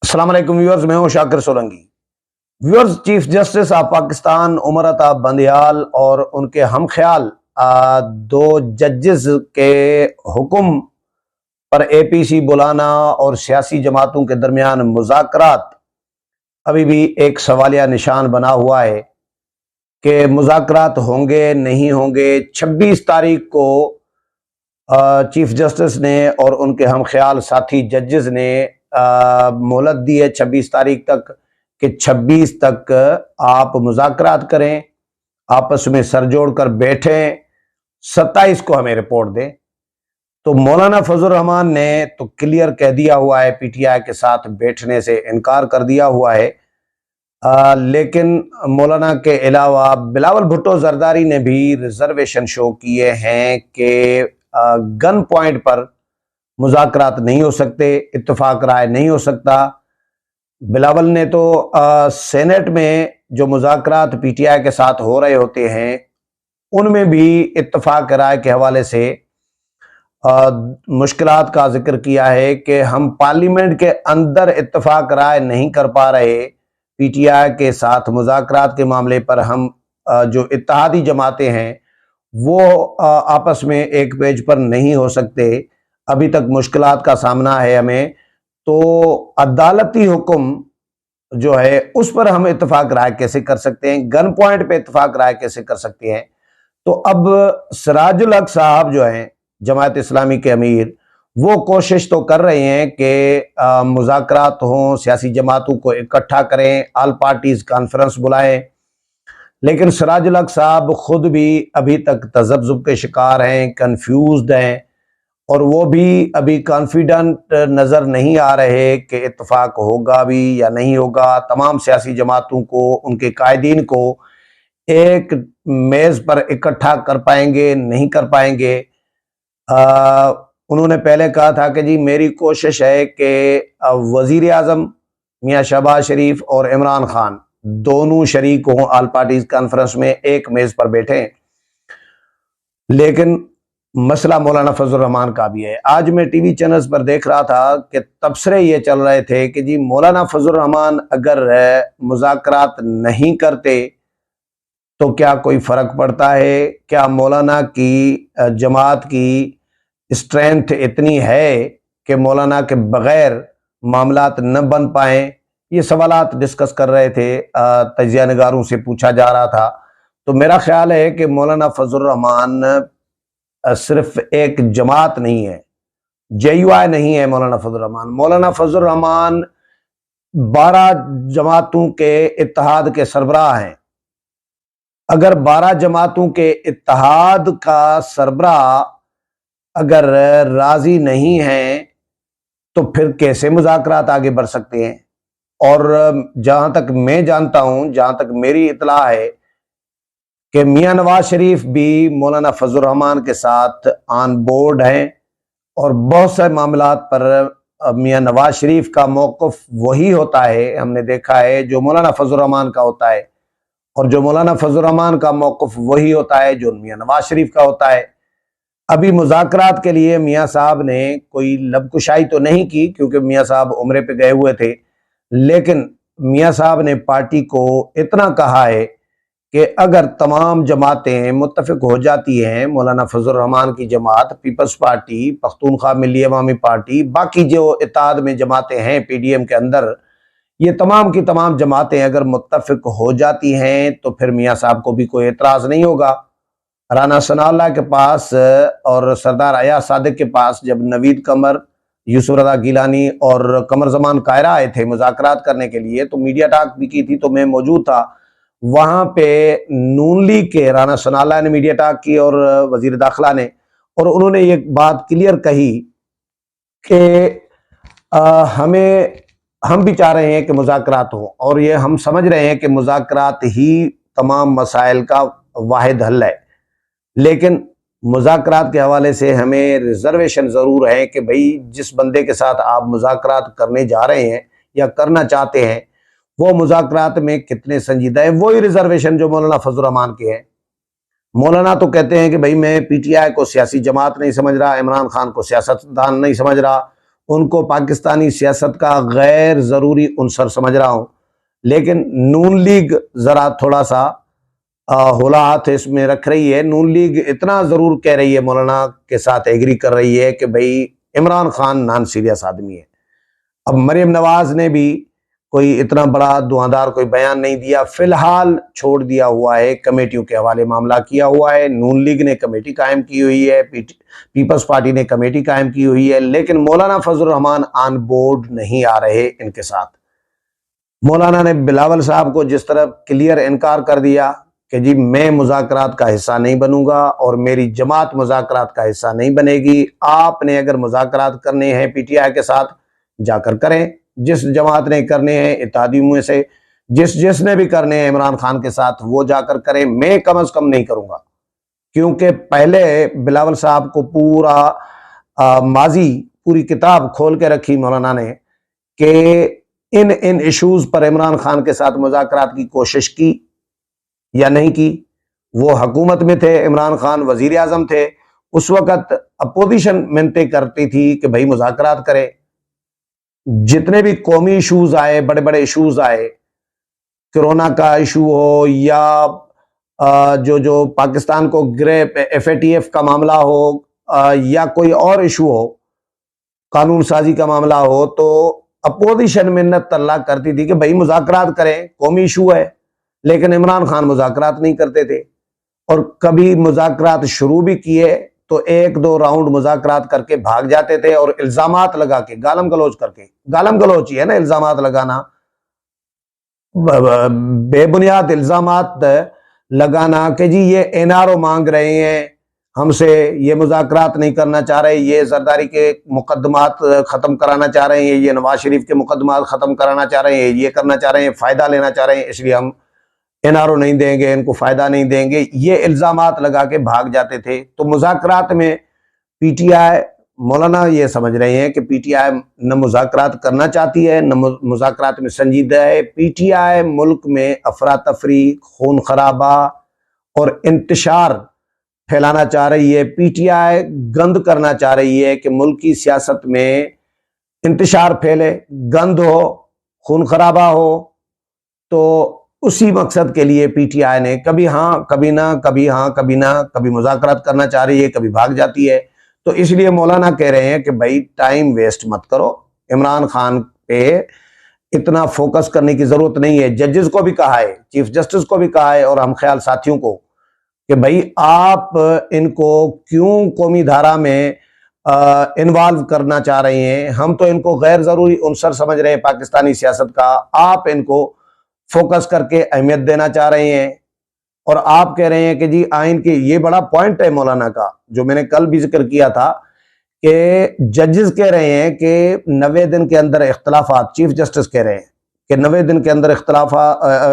अस्सलाम वालेकुम व्यूअर्स, मैं हूं Shakir Solanki. Viewers, chief justice of Pakistan Umar Ata Bandial और उनके हम ख्याल दो जजेस के हुक्म पर एपीसी बुलाना और सियासी जमातों के दरमियान मुज़ाकरात अभी भी एक सवालिया निशान बना हुआ है कि मुज़ाकरात होंगे नहीं होंगे। 26 तारीख को चीफ जस्टिस ने और उनके हम ख्याल साथी जजेस ने मोहलत दी है 26 तारीख तक कि 26 तक आप मुज़ाकरात करें, आपस में सर जोड़ कर बैठें, 27 को हमें रिपोर्ट दें। तो मौलाना फजल रहमान ने तो क्लियर कह दिया हुआ है, पीटीआई के साथ बैठने से इनकार कर दिया हुआ है। लेकिन मौलाना के अलावा बिलावल भुट्टो जरदारी ने भी रिजर्वेशन शो किए हैं कि गन पॉइंट पर मुज़ाकरात नहीं हो सकते, इत्तेफाक राय नहीं हो सकता। बिलावल ने तो सेनेट में जो मुज़ाकरात पीटीआई के साथ हो रहे होते हैं उनमें भी इत्तेफाक राय के हवाले से मुश्किलात का जिक्र किया है कि हम पार्लियामेंट के अंदर इत्तेफाक राय नहीं कर पा रहे। पीटीआई के साथ मुज़ाकरात के मामले पर हम जो इत्तेहादी जमातें हैं वो आपस में एक पेज पर नहीं हो सकते। अभी तक मुश्किलात का सामना है हमें, तो अदालती हुक्म जो है उस पर हम इत्तेफाक राय कैसे कर सकते हैं, गन पॉइंट पे इत्तेफाक राय कैसे कर सकते हैं। तो अब सिराजुल हक साहब जो हैं जमात इस्लामी के अमीर, वो कोशिश तो कर रहे हैं कि मुज़ाकरात हों, सियासी जमातों को इकट्ठा करें, ऑल पार्टीज कॉन्फ्रेंस बुलाएं। लेकिन सिराजुल हक साहब खुद भी अभी तक तज़ब्ज़ुब के शिकार हैं, कंफ्यूज्ड हैं और वो भी अभी कॉन्फिडेंट नज़र नहीं आ रहे कि इत्तेफाक होगा भी या नहीं होगा। तमाम सियासी जमातों को, उनके कायदीन को एक मेज़ पर इकट्ठा कर पाएंगे नहीं कर पाएंगे। उन्होंने पहले कहा था कि जी मेरी कोशिश है कि वज़ीर आज़म मियाँ शहबाज शरीफ और इमरान खान दोनों शरीक हों, ऑल पार्टीज कॉन्फ्रेंस में एक मेज़ पर बैठें। लेकिन मसला मौलाना फजल रहमान का भी है। आज मैं टीवी चैनल्स पर देख रहा था कि तबसरे ये चल रहे थे कि जी मौलाना फजल रहमान अगर मुज़ाकरात नहीं करते तो क्या कोई फ़र्क पड़ता है? क्या मौलाना की जमात की स्ट्रेंथ इतनी है कि मौलाना के बग़ैर मामलात न बन पाएँ? ये सवालात डिस्कस कर रहे थे, तजिया निगारों से पूछा जा रहा था। तो मेरा ख्याल है कि मौलाना फजल रहमान सिर्फ एक जमात नहीं है, जेयूआई नहीं है मौलाना फजल रहमान। मौलाना फजल रहमान 12 जमातों के इत्तेहाद के सरबराह हैं। अगर 12 जमातों के इत्तेहाद का सरबराह अगर राजी नहीं है तो फिर कैसे मुज़ाकरात आगे बढ़ सकते हैं? और जहां तक मैं जानता हूं, जहां तक मेरी इतला है कि मियां नवाज शरीफ भी मौलाना फजल रहमान के साथ ऑन बोर्ड हैं और बहुत से मामलात पर मियां नवाज शरीफ का मौक़िफ़ वही होता है, हमने देखा है, जो मौलाना फजल रहमान का होता है, और जो मौलाना फजल रहमान का मौक़िफ़ वही होता है जो मियां नवाज शरीफ का होता है। अभी मुज़ाकरात के लिए मियां साहब ने कोई लबकुशाई तो नहीं की क्योंकि मियां साहब उम्रे पे गए हुए थे, लेकिन मियां साहब ने पार्टी को इतना कहा है कि अगर तमाम जमातें मुत्तफ़िक हो जाती हैं, मौलाना फजल रहमान की जमात, पीपल्स पार्टी, पख्तूनख्वा मिल्ली अवामी पार्टी, बाकी जो इत्तेहाद में जमातें हैं पीडीएम के अंदर, ये तमाम की तमाम जमातें अगर मुत्तफ़िक हो जाती हैं तो फिर मियां साहब को भी कोई एतराज़ नहीं होगा। राना सनाउल्लाह के पास और सरदार अयाज सादिक के पास जब नवीद कमर, यूसुफ रज़ा गिलानी और कमर ज़मान कायरा आए थे मुज़ाकरात करने के लिए, तो मीडिया टॉक भी की थी, तो मैं मौजूद था वहां पे। नून लीग के राना सनाउल्लाह ने मीडिया टॉक की और वजीर दाखिला ने, और उन्होंने ये बात क्लियर कही कि हम भी चाह रहे हैं कि मुज़ाकरात हो, और ये हम समझ रहे हैं कि मुज़ाकरात ही तमाम मसाइल का वाहिद हल है। लेकिन मुज़ाकरात के हवाले से हमें रिजर्वेशन ज़रूर है कि भाई जिस बंदे के साथ आप मुज़ाकरात करने जा रहे हैं या करना चाहते हैं वो मुज़ाकरात में कितने संजीदा है। वही रिजर्वेशन जो मौलाना फजल रहमान के हैं। मौलाना तो कहते हैं कि भाई मैं पीटीआई को सियासी जमात नहीं समझ रहा, इमरान खान को सियासतदान नहीं समझ रहा, उनको पाकिस्तानी सियासत का गैर ज़रूरी उनसर समझ रहा हूँ, लेकिन नून लीग ज़रा थोड़ा सा होला हाथ इसमें रख रही है। नून लीग इतना ज़रूर कह रही है, मौलाना के साथ एग्री कर रही है कि भाई इमरान खान नॉन सीरियस आदमी है। अब मरियम नवाज ने भी कोई इतना बड़ा धुआंधार कोई बयान नहीं दिया, फिलहाल छोड़ दिया हुआ है, कमेटियों के हवाले मामला किया हुआ है। नून लीग ने कमेटी कायम की हुई है, पीपल्स पार्टी ने कमेटी कायम की हुई है, लेकिन मौलाना फजल रहमान ऑन बोर्ड नहीं आ रहे इनके साथ। मौलाना ने बिलावल साहब को जिस तरह क्लियर इनकार कर दिया कि जी मैं मुज़ाकरात का हिस्सा नहीं बनूंगा और मेरी जमात मुज़ाकरात का हिस्सा नहीं बनेगी। आपने अगर मुज़ाकरात करने हैं पीटीआई के साथ जाकर करें, जिस जमात ने करने हैं इत्तेहादी में से जिसने भी करने हैं इमरान खान के साथ वो जाकर करें, मैं कम से कम नहीं करूंगा। क्योंकि पहले बिलावल साहब को पूरा माजी पूरी किताब खोल के रखी मौलाना ने कि इन इश्यूज पर इमरान खान के साथ मुज़ाकरात की कोशिश की या नहीं की। वो हुकूमत में थे, इमरान खान वजीर आजम थे, उस वक्त अपोजिशन मिन्नतें करती थी कि भाई मुज़ाकरात करे। जितने भी कौमी इश्यूज आए, बड़े बड़े इश्यूज आए, कोरोना का इशू हो या जो पाकिस्तान को ग्रेप FATF का मामला हो या कोई और इशू हो, कानून साजी का मामला हो, तो अपोजिशन मिन्नत तल्ला करती थी कि भाई मुज़ाकरात करें, कौमी इशू है। लेकिन इमरान खान मुज़ाकरात नहीं करते थे, और कभी मुज़ाकरात शुरू भी किए तो एक दो राउंड मुज़ाकरात करके भाग जाते थे और इल्जामात लगा के गालम गलोच करके, गालम गलोच ही है ना इल्जामात लगाना, बेबुनियाद इल्जामात लगाना कि जी ये NRO मांग रहे हैं हमसे, ये मुज़ाकरात नहीं करना चाह रहे, ये जरदारी के मुकदमात ख़त्म कराना चाह रहे हैं, ये नवाज शरीफ के मुकदमात ख़त्म कराना चाह रहे हैं, ये करना चाह रहे हैं, फ़ायदा लेना चाह रहे हैं, इसलिए हम NRO नहीं देंगे, इनको फ़ायदा नहीं देंगे, ये इल्ज़ामात लगा के भाग जाते थे। तो मुज़ाकरात में PTI, मौलाना ये समझ रहे हैं कि PTI न मुज़ाकरात करना चाहती है, न मुज़ाकरात में संजीदा है। PTI मुल्क में अफरा तफरी, खून खराबा और इंतशार फैलाना चाह रही है। PTI गंद करना चाह रही है कि मुल्क की सियासत में इंतशार फैले, गंद हो, खून खराबा हो। तो उसी मकसद के लिए PTI ने कभी हाँ कभी ना, कभी हाँ कभी ना, कभी मुज़ाकरात करना चाह रही है, कभी भाग जाती है। तो इसलिए मौलाना कह रहे हैं कि भाई टाइम वेस्ट मत करो, इमरान खान पे इतना फोकस करने की जरूरत नहीं है। जजेस को भी कहा है, चीफ जस्टिस को भी कहा है और हम ख्याल साथियों को कि भाई आप इनको क्यों कौमी धारा में इन्वॉल्व करना चाह रहे हैं। हम तो इनको गैर जरूरी उनसर समझ रहे हैं पाकिस्तानी सियासत का, आप इनको फोकस करके अहमियत देना चाह रहे हैं। और आप कह रहे हैं कि जी आइन के, ये बड़ा पॉइंट है मौलाना का जो मैंने कल भी जिक्र किया था कि जजेस कह रहे हैं कि 90 दिन के अंदर इख्तलाफात, चीफ जस्टिस कह रहे हैं कि 90 दिन के अंदर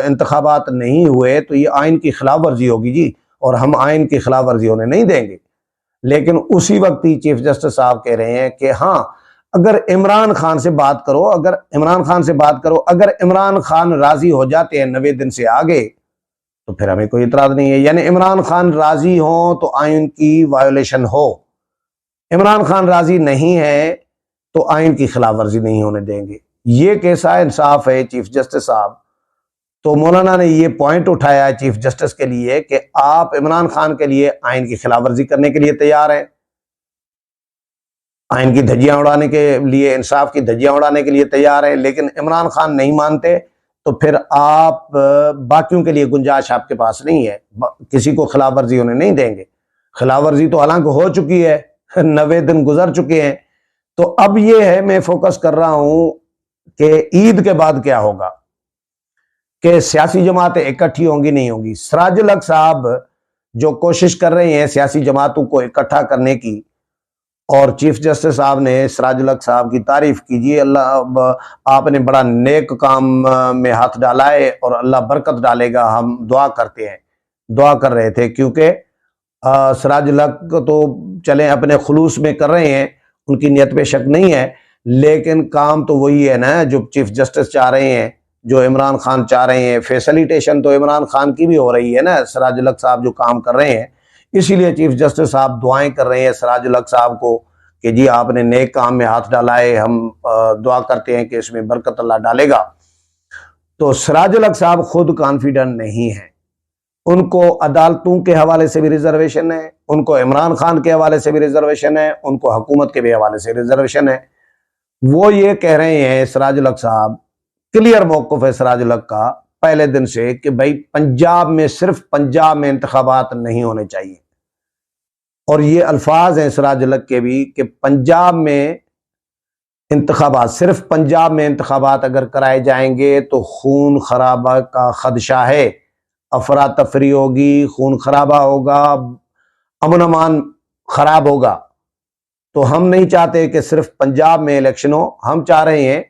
इंतखाबात नहीं हुए तो ये आइन की खिलाफ वर्जी होगी जी, और हम आइन की खिलाफ वर्जी होने नहीं देंगे। लेकिन उसी वक्त ही चीफ जस्टिस साहब कह रहे हैं कि हाँ अगर इमरान खान से बात करो, अगर इमरान खान से बात करो, अगर इमरान खान राजी हो जाते हैं 90 दिन से आगे तो फिर हमें कोई इतराज नहीं है। यानी इमरान खान राजी हो तो आइन की वायोलेशन हो, इमरान खान राजी नहीं है तो आइन की खिलाफ वर्जी नहीं होने देंगे। ये कैसा इंसाफ है चीफ जस्टिस साहब। तो मौलाना ने ये पॉइंट उठाया है चीफ जस्टिस के लिए कि आप इमरान खान के लिए आइन की खिलाफ वर्जी करने के लिए तैयार हैं, आइन की धज्जियां उड़ाने के लिए, इंसाफ की धज्जियां उड़ाने के लिए तैयार हैं, लेकिन इमरान खान नहीं मानते तो फिर आप बाकियों के लिए गुंजाइश आपके पास नहीं है, किसी को खिलाफ वर्जी होने नहीं देंगे। खिलाफ वर्जी तो हालांकि हो चुकी है, 90 दिन गुजर चुके हैं। तो अब ये है, मैं फोकस कर रहा हूं कि ईद के बाद क्या होगा, कि सियासी जमातें इकट्ठी होंगी नहीं होंगी। सिराजुल हक साहब जो कोशिश कर रहे हैं सियासी जमातों को इकट्ठा करने की, और चीफ जस्टिस साहब ने सिराजुल हक साहब की तारीफ कीजिए, अल्लाह आपने बड़ा नेक काम में हाथ डाला है और अल्लाह बरकत डालेगा, हम दुआ करते हैं, दुआ कर रहे थे। क्योंकि सिराजुल हक तो चले अपने खुलूस में कर रहे हैं, उनकी नियत पे शक नहीं है, लेकिन काम तो वही है ना जो चीफ जस्टिस चाह रहे हैं, जो इमरान खान चाह रहे हैं। फैसिलिटेशन तो इमरान खान की भी हो रही है ना, सिराजुल हक साहब जो काम कर रहे हैं। इसीलिए चीफ जस्टिस साहब दुआएं कर रहे हैं सिराजुल हक साहब को कि जी आपने नेक काम में हाथ डाला है, हम दुआ करते हैं कि इसमें बरकत अल्लाह डालेगा। तो सिराजुल हक साहब खुद कॉन्फिडेंट नहीं है, उनको अदालतों के हवाले से भी रिजर्वेशन है, उनको इमरान खान के हवाले से भी रिजर्वेशन है, उनको हुकूमत के भी हवाले से रिजर्वेशन है। वो ये कह रहे हैं सिराजुल हक साहब, क्लियर मौक़िफ़ है सिराजुल हक का पहले दिन से कि भाई पंजाब में, सिर्फ पंजाब में इंतखाबात नहीं होने चाहिए। और ये अल्फाज हैं सिराजुल हक के भी कि पंजाब में इंतखाबात, सिर्फ पंजाब में इंतखाबात अगर कराए जाएंगे तो खून खराबा का खदशा है, अफरा तफरी होगी, खून खराबा होगा, अमन अमान खराब होगा। तो हम नहीं चाहते कि सिर्फ पंजाब में इलेक्शन हो, हम चाह रहे हैं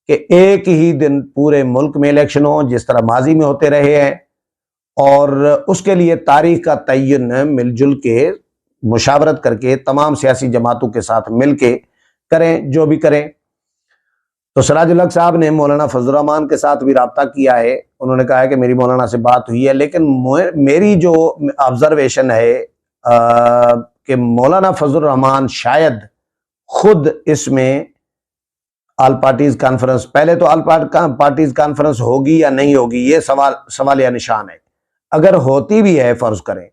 कि एक ही दिन पूरे मुल्क में इलेक्शन हो जिस तरह माजी में होते रहे हैं, और उसके लिए तारीख का तयन मिलजुल के मुशावरत करके तमाम सियासी जमातों के साथ मिल के करें, जो भी करें। तो सिराजुल हक साहब ने मौलाना फजलुर रहमान के साथ भी रब्ता किया है, उन्होंने कहा है कि मेरी मौलाना से बात हुई है, लेकिन मेरी जो ऑब्जर्वेशन है कि मौलाना फजलुर रहमान शायद खुद इसमें ऑल पार्टीज कॉन्फ्रेंस, पहले तो ऑल पार्टीज कॉन्फ्रेंस होगी या नहीं होगी, ये सवाल या निशान है। अगर होती भी है, फर्ज करें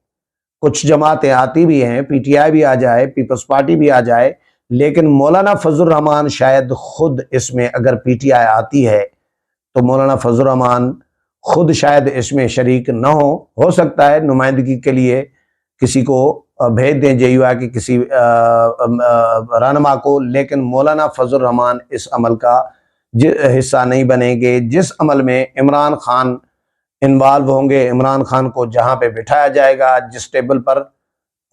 कुछ जमातें आती भी हैं, पीटीआई भी आ जाए, पीपल्स पार्टी भी आ जाए, लेकिन मौलाना फजलुर रहमान शायद खुद इसमें, अगर पीटीआई आती है तो मौलाना फजलुर रहमान खुद शायद इसमें शरीक न हो सकता है नुमाइंदगी के लिए किसी को भेज दें जेयूआई के किसी रहनुमा को, लेकिन मौलाना फजलुर रहमान इस अमल का हिस्सा नहीं बनेंगे जिस अमल में इमरान खान इन्वॉल्व होंगे। इमरान खान को जहां पे बिठाया जाएगा, जिस टेबल पर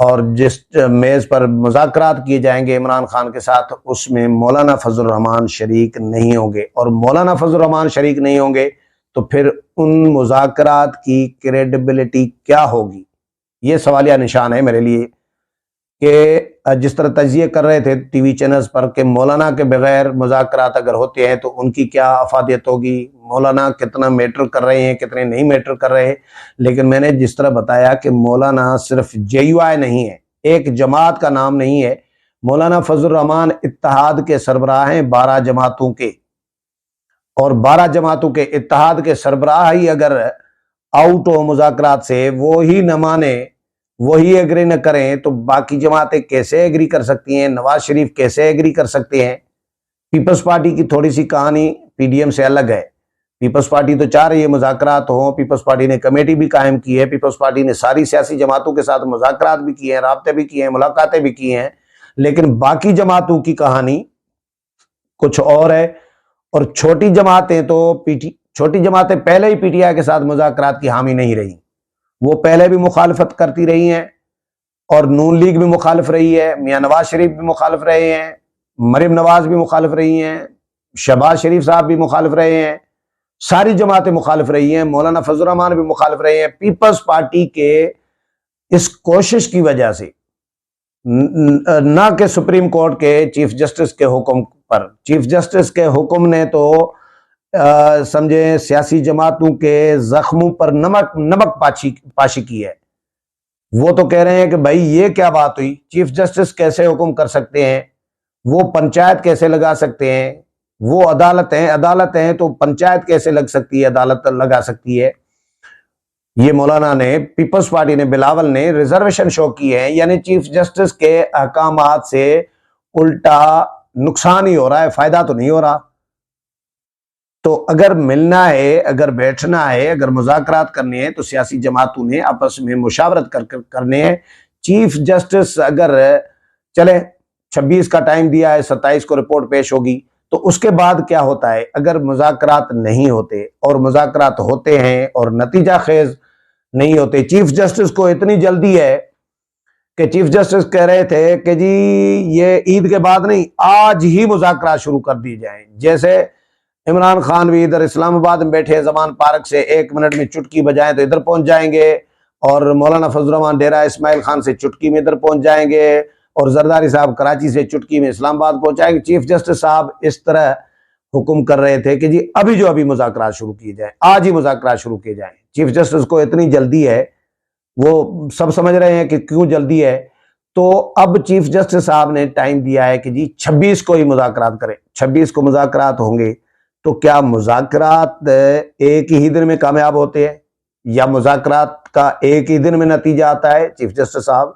और जिस मेज पर मुज़ाकरात किए जाएंगे इमरान खान के साथ, उसमें मौलाना फजलुर रहमान शरीक नहीं होंगे। और मौलाना फजलुर रहमान शरीक नहीं होंगे तो फिर उन मुज़ाकरात की क्रेडिबिलिटी क्या होगी, ये सवालिया निशान है मेरे लिए। कि जिस तरह तजिए कर रहे थे टीवी चैनल्स पर कि मौलाना के बगैर मुज़ाकरात अगर होते हैं तो उनकी क्या अफादियत होगी, मौलाना कितना मैटर कर रहे हैं, कितने नहीं मैटर कर रहे हैं। लेकिन मैंने जिस तरह बताया कि मौलाना सिर्फ जेयूआई नहीं है, एक जमात का नाम नहीं है। मौलाना फजलुर रहमान इत्तेहाद के सरबराह हैं 12 जमातों के, और 12 जमातों के इत्तेहाद के सरबराह ही अगर आउट हो मुज़ाकरात से, वो ही न माने, वही एग्री न करें, तो बाकी जमातें कैसे एग्री कर सकती हैं? नवाज शरीफ कैसे एग्री कर सकते हैं? पीपल्स पार्टी की थोड़ी सी कहानी पीडीएम से अलग है। पीपल्स पार्टी तो चाह रही है मुज़ाकरात हो, पीपल्स पार्टी ने कमेटी भी कायम की है, पीपल्स पार्टी ने सारी सियासी जमातों के साथ मुज़ाकरात भी किए हैं, राब्ते भी किए हैं, मुलाकातें भी की हैं, लेकिन बाकी जमातों की कहानी कुछ और है। और छोटी जमातें तो छोटी जमातें पहले ही पीटीआई के साथ मुज़ाकरात की हामी नहीं रही, वो पहले भी मुखालफत करती रही हैं, और नून लीग भी मुखालिफ रही है, मियां नवाज शरीफ भी मुखालिफ रहे हैं, मरियम नवाज भी मुखालिफ रही हैं, शहबाज शरीफ साहब भी मुखालिफ रहे हैं, सारी जमातें मुखालिफ रही हैं, मौलाना फजलुर रहमान भी मुखालिफ रहे हैं। पीपल्स पार्टी के इस कोशिश की वजह से ना कि सुप्रीम कोर्ट के चीफ जस्टिस के हुक्म पर, चीफ जस्टिस के हुक्म ने तो समझे सियासी जमातों के जख्मों पर नमक पाशी की है। वो तो कह रहे हैं कि भाई ये क्या बात हुई, चीफ जस्टिस कैसे हुक्म कर सकते हैं, वो पंचायत कैसे लगा सकते हैं, वो अदालत है तो पंचायत कैसे लग सकती है, अदालत लगा सकती है। ये मौलाना ने, पीपल्स पार्टी ने, बिलावल ने रिजर्वेशन शो की है, यानी चीफ जस्टिस के अहकामात से उल्टा नुकसान ही हो रहा है, फायदा तो नहीं हो रहा। तो अगर मिलना है, अगर बैठना है, अगर मुज़ाकरात करने हैं तो सियासी जमातों ने आपस में मुशावरत करने हैं। चीफ जस्टिस अगर चले 26 का टाइम दिया है, 27 को रिपोर्ट पेश होगी, तो उसके बाद क्या होता है? अगर मुज़ाकरात नहीं होते और मुज़ाकरात होते हैं और नतीजा खेज नहीं होते, चीफ जस्टिस को इतनी जल्दी है कि चीफ जस्टिस कह रहे थे कि जी ये ईद के बाद नहीं, आज ही मुज़ाकरात शुरू कर दिए जाएं। जैसे इमरान खान भी इधर इस्लामाबाद में बैठे जमान पार्क से 1 मिनट में चुटकी बजाएं तो इधर पहुंच जाएंगे, और मौलाना फजलुर रहमान डेरा इस्माइल खान से चुटकी में इधर पहुंच जाएंगे, और जरदारी साहब कराची से चुटकी में इस्लामाबाद पहुंचाएंगे। चीफ जस्टिस साहब इस तरह हुक्म कर रहे थे कि जी अभी जो अभी मुज़ाकरात शुरू किए जाए, आज ही मुज़ाकरात शुरू किए जाए। चीफ जस्टिस को इतनी जल्दी है, वो सब समझ रहे हैं कि क्यों जल्दी है। तो अब चीफ जस्टिस साहब ने टाइम दिया है कि जी 26 को ही मुज़ाकरात करें। 26 को मुज़ाकरात होंगे तो क्या मुज़ाकरात एक ही दिन में कामयाब होते हैं या मुज़ाकरात का एक ही दिन में नतीजा आता है? चीफ जस्टिस साहब,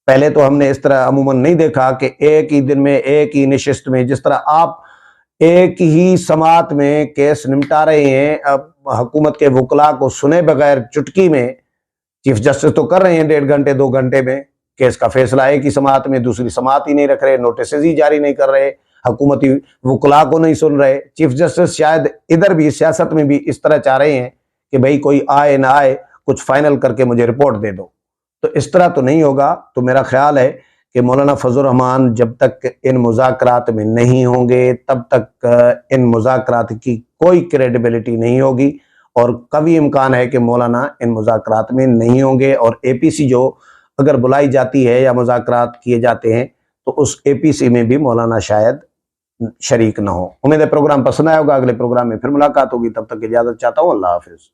पहले तो हमने इस तरह अमूमन नहीं देखा कि एक ही दिन में, एक ही निशिस्त में, जिस तरह आप एक ही समात में केस निपटा रहे हैं, अब हुकूमत के वकला को सुने बगैर चुटकी में चीफ जस्टिस तो कर रहे हैं 1.5 घंटे 2 घंटे में केस का फैसला, एक ही समात में, दूसरी समात ही नहीं रख रहे, नोटिस ही जारी नहीं कर रहे, हुकूमती वकला को नहीं सुन रहे। चीफ जस्टिस शायद इधर भी सियासत में भी इस तरह चाह रहे हैं कि भाई कोई आए ना आए, कुछ फाइनल करके मुझे रिपोर्ट दे दो। तो इस तरह तो नहीं होगा। तो मेरा ख्याल है कि मौलाना फजल रहमान जब तक इन मुज़ाकरात में नहीं होंगे तब तक इन मुज़ाकरात की कोई क्रेडिबिलिटी नहीं होगी और कभी इम्कान है कि मौलाना इन मुज़ाकरात में नहीं होंगे। और एपीसी जो अगर बुलाई जाती है या मुज़ाकरात किए जाते हैं तो उस एपीसी में भी मौलाना शायद शरीक ना हो। उम्मीद है प्रोग्राम पसंद आया होगा। अगले प्रोग्राम में फिर मुलाकात होगी, तब तक इजाज़त चाहता हूँ। अल्लाह हाफिज़।